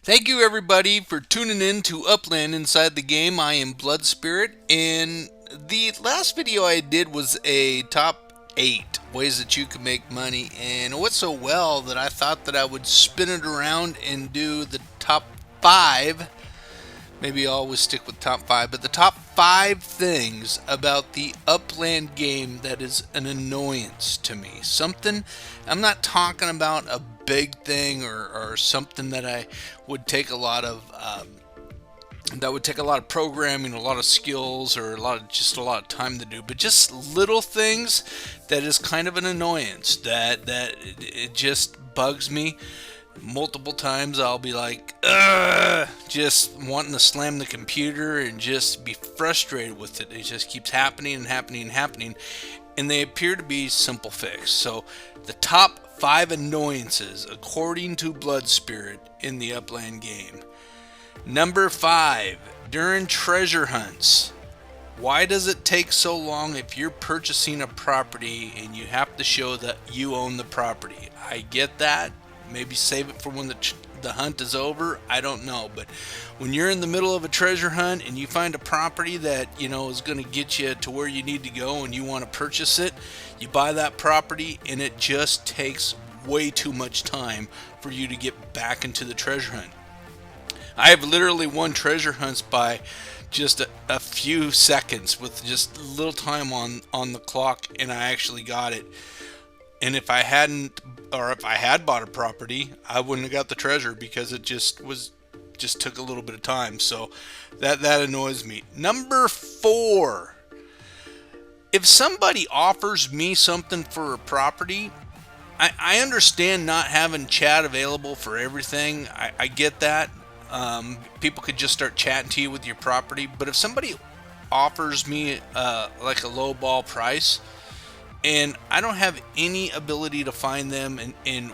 Thank you everybody for tuning in to Upland Inside the Game. I am Blood Spirit, and the last video I did was a top 8 ways that you can make money, and it went so well that I thought that I would spin it around and do the top 5. Maybe I'll always stick with top 5, but the top 5 things about the Upland game that is an annoyance to me. Something, I'm not talking about a big thing or something that I would take a lot of programming, a lot of skills, or a lot of time to do, but just little things that is kind of an annoyance that it just bugs me. Multiple times I'll be like, ugh, just wanting to slam the computer and just be frustrated with it. It just keeps happening and happening and happening, and they appear to be simple fix. So the top 5 annoyances according to Blood Spirit in the Upland game. Number 5, during treasure hunts. Why does it take so long if you're purchasing a property and you have to show that you own the property? I get that. Maybe save it for when the hunt is over. I don't know. But when you're in the middle of a treasure hunt and you find a property that, is going to get you to where you need to go and you want to purchase it, you buy that property and it just takes way too much time for you to get back into the treasure hunt. I have literally won treasure hunts by just a few seconds with just little time on the clock, and I actually got it. And if I had bought a property, I wouldn't have got the treasure because it just took a little bit of time. So that annoys me. Number 4, if somebody offers me something for a property, I understand not having chat available for everything. I get that. People could just start chatting to you with your property, but if somebody offers me like a low ball price and I don't have any ability to find them and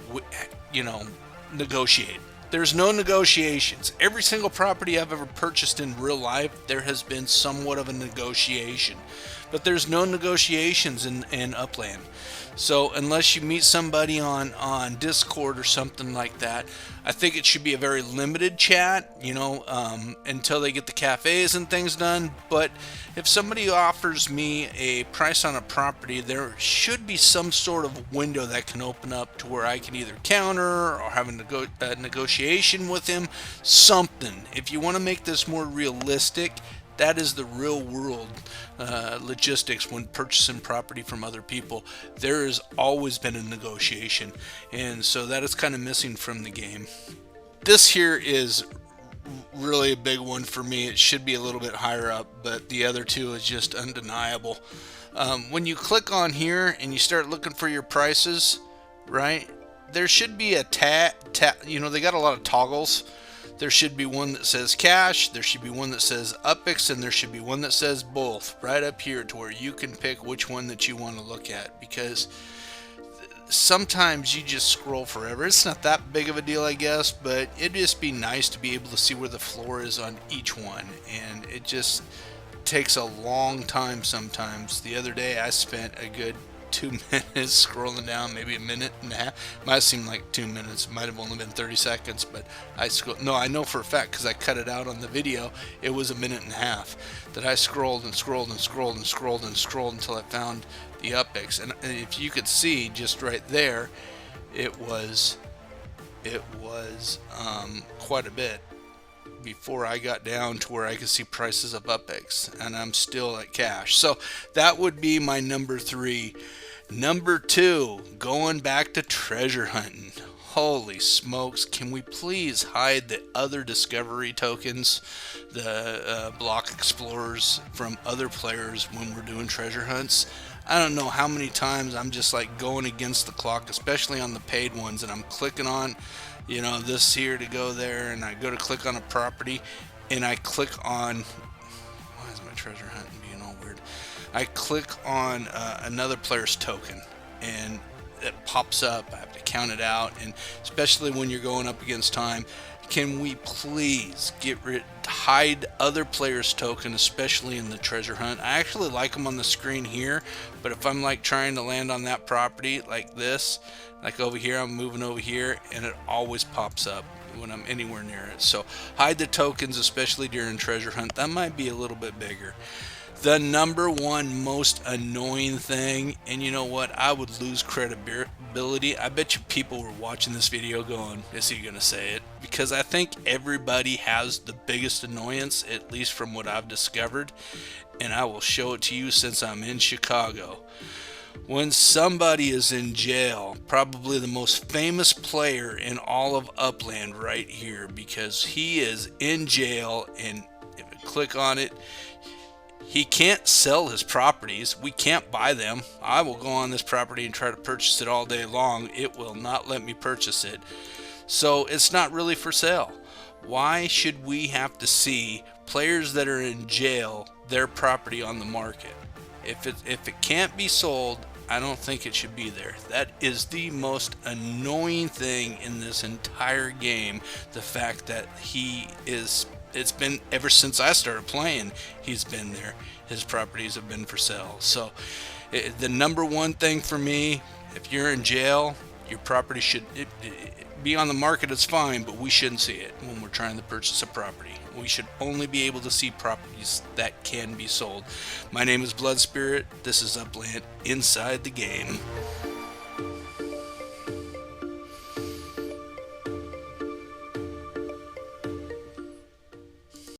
negotiate, there's no negotiations. Every single property I've ever purchased in real life, there has been somewhat of a negotiation, but there's no negotiations in Upland. So unless you meet somebody on Discord or something like that, I think it should be a very limited chat, until they get the cafes and things done. But if somebody offers me a price on a property, there should be some sort of window that can open up to where I can either counter or have a negotiation with him, something. If you want to make this more realistic, that is the real world logistics when purchasing property from other people. There has always been a negotiation, and so that is kind of missing from the game. This here is really a big one for me. It should be a little bit higher up, but the other two is just undeniable. When you click on here and you start looking for your prices, right, there should be a they got a lot of toggles. There should be one that says cash, there should be one that says UPX, and there should be one that says both right up here to where you can pick which one that you want to look at, because sometimes you just scroll forever. It's not that big of a deal, I guess, but it'd just be nice to be able to see where the floor is on each one, and it just takes a long time sometimes. The other day I spent a good 2 minutes scrolling down, maybe a minute and a half. Might seem like 2 minutes, might have only been 30 seconds, but I know for a fact because I cut it out on the video. It was a minute and a half that I scrolled and scrolled and scrolled and scrolled and scrolled until I found the UPX. And if you could see just right there, it was quite a bit before I got down to where I could see prices of UPX, and I'm still at cash. So that would be my number 3. Number 2, going back to treasure hunting. Holy smokes, can we please hide the other discovery tokens, the block explorers, from other players when we're doing treasure hunts? I don't know how many times I'm just like going against the clock, especially on the paid ones, and I'm clicking on this here to go there, and I go to click on a property and I click on, why is my treasure hunting being all weird? I click on another player's token and it pops up. I have to count it out, and especially when you're going up against time, can we please hide other players' token, especially in the treasure hunt? I actually like them on the screen here, but if I'm like trying to land on that property like this, like over here, I'm moving over here, and it always pops up. when I'm anywhere near it. So hide the tokens, especially during treasure hunt. That might be a little bit bigger. The number one most annoying thing, and you know what, I would lose credibility. I bet you people were watching this video going, is he gonna say it? Because I think everybody has the biggest annoyance, at least from what I've discovered, and I will show it to you since I'm in Chicago. When somebody is in jail, probably the most famous player in all of Upland right here, because he is in jail, and if I click on it, he can't sell his properties. We can't buy them. I will go on this property and try to purchase it all day long. It will not let me purchase it. So it's not really for sale. Why should we have to see players that are in jail, their property on the market? If it can't be sold, I don't think it should be there. That is the most annoying thing in this entire game. The fact that it's been ever since I started playing, he's been there. His properties have been for sale. So the number one thing for me, if you're in jail, your property should be on the market. It's fine, but we shouldn't see it when we're trying to purchase a property. We should only be able to see properties that can be sold. My name is Blood Spirit. This is Upland Inside the Game.